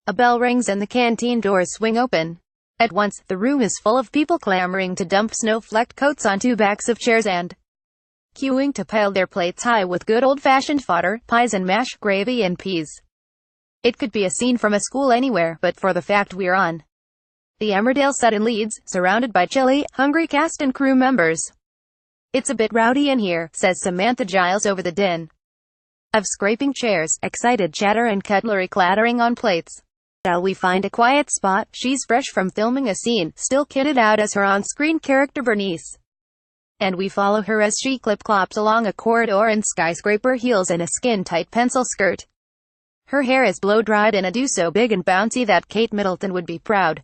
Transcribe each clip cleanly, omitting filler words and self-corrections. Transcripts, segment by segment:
A bell rings and the canteen doors swing open. At once, the room is full of people clamoring to dump snow-flecked coats onto backs of chairs and queuing to pile their plates high with good old-fashioned fodder, pies and mash, gravy and peas. It could be a scene from a school anywhere, but for the fact we're on the Emmerdale set in Leeds, surrounded by chilly, hungry cast and crew members. It's a bit rowdy in here, says Samantha Giles over the din of scraping chairs, excited chatter and cutlery clattering on plates. Shall we find a quiet spot? She's fresh from filming a scene, still kitted out as her on-screen character Bernice. And we follow her as she clip-clops along a corridor in skyscraper heels and a skin-tight pencil skirt. Her hair is blow-dried in a do so big and bouncy that Kate Middleton would be proud.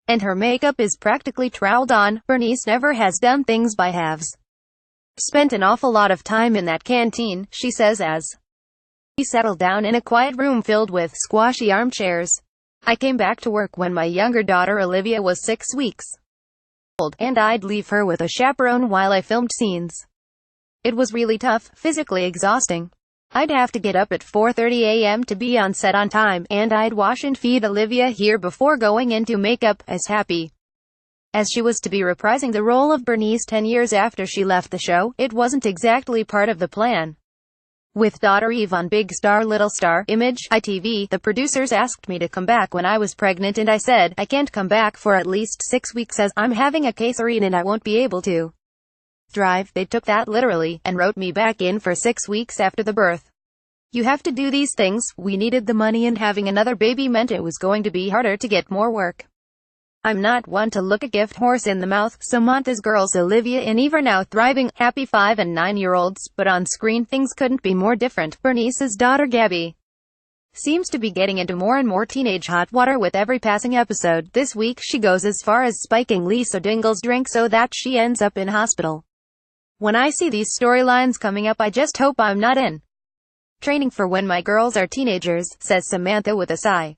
And her makeup is practically troweled on. Bernice never has done things by halves. Spent an awful lot of time in that canteen, she says as we settled down in a quiet room filled with squashy armchairs. I came back to work when my younger daughter Olivia was 6 weeks old, and I'd leave her with a chaperone while I filmed scenes. It was really tough, physically exhausting. I'd have to get up at 4:30 a.m. to be on set on time, and I'd wash and feed Olivia here before going into makeup, as happy as she was to be reprising the role of Bernice 10 years after she left the show. It wasn't exactly part of the plan. With daughter Eve on Big Star Little Star, Image, ITV, the producers asked me to come back when I was pregnant and I said, I can't come back for at least 6 weeks as I'm having a cesarean and I won't be able to drive. They took that literally, and wrote me back in for 6 weeks after the birth. You have to do these things. We needed the money and having another baby meant it was going to be harder to get more work. I'm not one to look a gift horse in the mouth. Samantha's girls Olivia and Eve are now thriving, happy 5 and 9-year-olds, but on screen things couldn't be more different. Bernice's daughter Gabby seems to be getting into more and more teenage hot water with every passing episode. This week she goes as far as spiking Lisa Dingle's drink so that she ends up in hospital. When I see these storylines coming up I just hope I'm not in training for when my girls are teenagers, says Samantha with a sigh.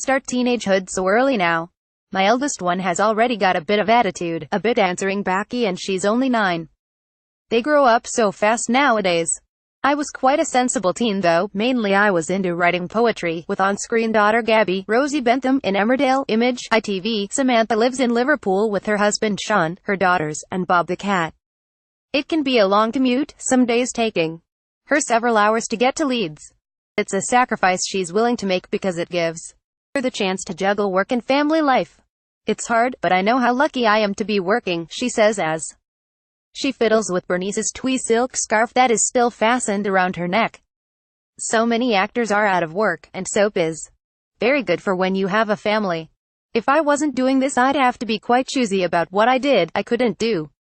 Start teenagehood so early now. My eldest one has already got a bit of attitude, a bit answering backy, and she's only 9. They grow up so fast nowadays. I was quite a sensible teen though. Mainly I was into writing poetry, with on-screen daughter Gabby, Rosie Bentham, in Emmerdale, Image, ITV. Samantha lives in Liverpool with her husband Sean, her daughters, and Bob the cat. It can be a long commute, some days taking her several hours to get to Leeds. It's a sacrifice she's willing to make because it gives her the chance to juggle work and family life. It's hard, but I know how lucky I am to be working, she says as she fiddles with Bernice's twee silk scarf that is still fastened around her neck. So many actors are out of work, and soap is very good for when you have a family. If I wasn't doing this I'd have to be quite choosy about what I did. I couldn't do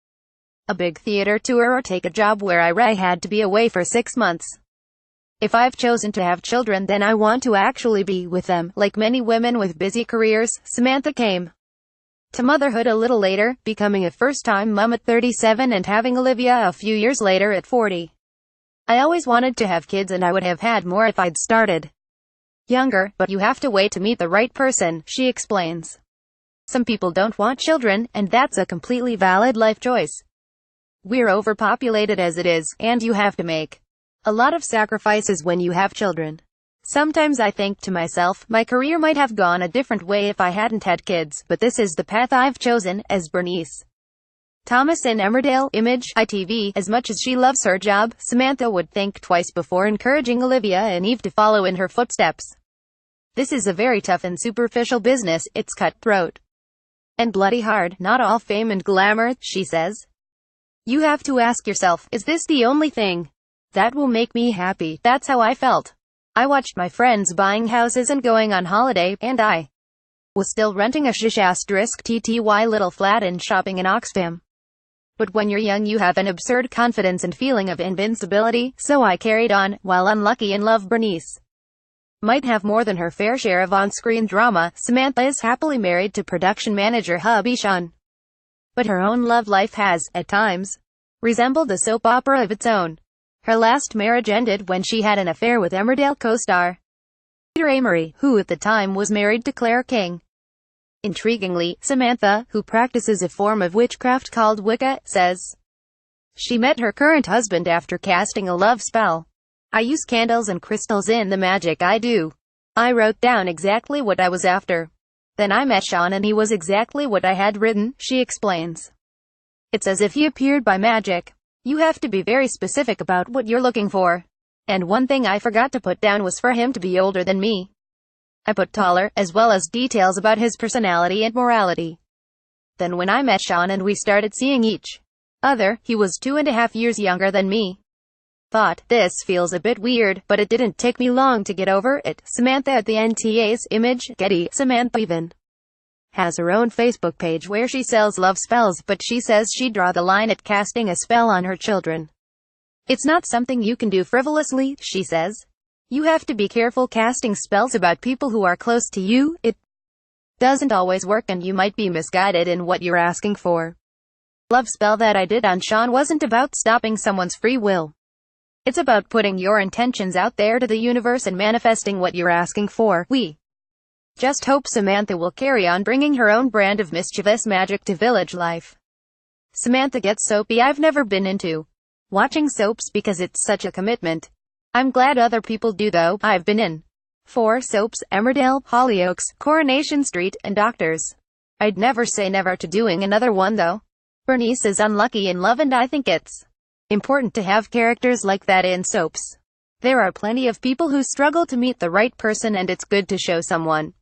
a big theater tour or take a job where I had to be away for 6 months. If I've chosen to have children then I want to actually be with them. Like many women with busy careers, Samantha came to motherhood a little later, becoming a first-time mum at 37 and having Olivia a few years later at 40. I always wanted to have kids and I would have had more if I'd started younger, but you have to wait to meet the right person, she explains. Some people don't want children, and that's a completely valid life choice. We're overpopulated as it is, and you have to make a lot of sacrifices when you have children. Sometimes I think to myself, my career might have gone a different way if I hadn't had kids, but this is the path I've chosen, as Bernice Thomas in Emmerdale, Image, ITV. As much as she loves her job, Samantha would think twice before encouraging Olivia and Eve to follow in her footsteps. This is a very tough and superficial business. It's cutthroat and bloody hard. Not all fame and glamour, she says. You have to ask yourself, is this the only thing that will make me happy? That's how I felt. I watched my friends buying houses and going on holiday, and I was still renting a *TTY little flat and shopping in Oxfam. But when you're young you have an absurd confidence and feeling of invincibility, so I carried on. While unlucky in love, Bernice might have more than her fair share of on-screen drama. Samantha is happily married to production manager hubby Sean. But her own love life has, at times, resembled a soap opera of its own. Her last marriage ended when she had an affair with Emmerdale co-star Peter Amory, who at the time was married to Claire King. Intriguingly, Samantha, who practices a form of witchcraft called Wicca, says she met her current husband after casting a love spell. I use candles and crystals in the magic I do. I wrote down exactly what I was after. Then I met Sean and he was exactly what I had written, she explains. It's as if he appeared by magic. You have to be very specific about what you're looking for. And one thing I forgot to put down was for him to be older than me. I put taller, as well as details about his personality and morality. Then when I met Sean and we started seeing each other, he was 2.5 years younger than me. Thought, this feels a bit weird, but it didn't take me long to get over it. Samantha at the NTA's Image, Getty. Samantha even has her own Facebook page where she sells love spells, but she says she'd draw the line at casting a spell on her children. It's not something you can do frivolously, she says. You have to be careful casting spells about people who are close to you. It doesn't always work and you might be misguided in what you're asking for. Love spell that I did on Sean wasn't about stopping someone's free will. It's about putting your intentions out there to the universe and manifesting what you're asking for. We just hope Samantha will carry on bringing her own brand of mischievous magic to village life. Samantha gets soapy. I've never been into watching soaps because it's such a commitment. I'm glad other people do though. I've been in 4 soaps, Emmerdale, Hollyoaks, Coronation Street, and Doctors. I'd never say never to doing another one though. Bernice is unlucky in love and I think it's important to have characters like that in soaps. There are plenty of people who struggle to meet the right person and it's good to show someone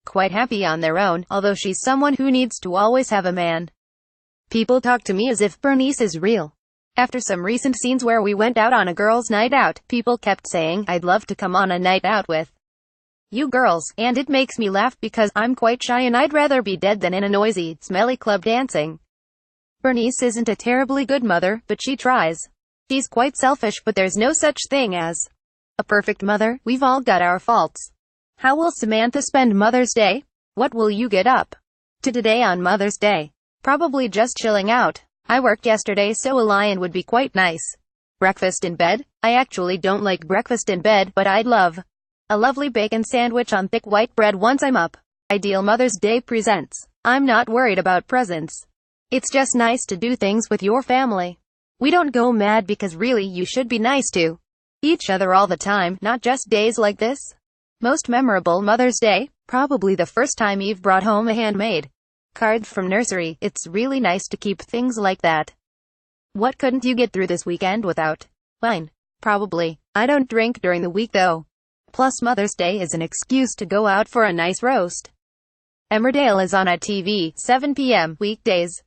quite happy on their own, although she's someone who needs to always have a man. People talk to me as if Bernice is real. After some recent scenes where we went out on a girls' night out, people kept saying, I'd love to come on a night out with you girls, and it makes me laugh because I'm quite shy and I'd rather be dead than in a noisy, smelly club dancing. Bernice isn't a terribly good mother, but she tries. She's quite selfish, but there's no such thing as a perfect mother. We've all got our faults. How will Samantha spend Mother's Day? What will you get up to today on Mother's Day? Probably just chilling out. I worked yesterday, so a lion would be quite nice. Breakfast in bed? I actually don't like breakfast in bed, but I'd love a lovely bacon sandwich on thick white bread once I'm up. Ideal Mother's Day presents. I'm not worried about presents. It's just nice to do things with your family. We don't go mad because really you should be nice to each other all the time, not just days like this. Most memorable Mother's Day? Probably the first time Eve brought home a handmade card from nursery. It's really nice to keep things like that. What couldn't you get through this weekend without wine? Probably. I don't drink during the week though. Plus Mother's Day is an excuse to go out for a nice roast. Emmerdale is on at TV, 7 p.m. weekdays.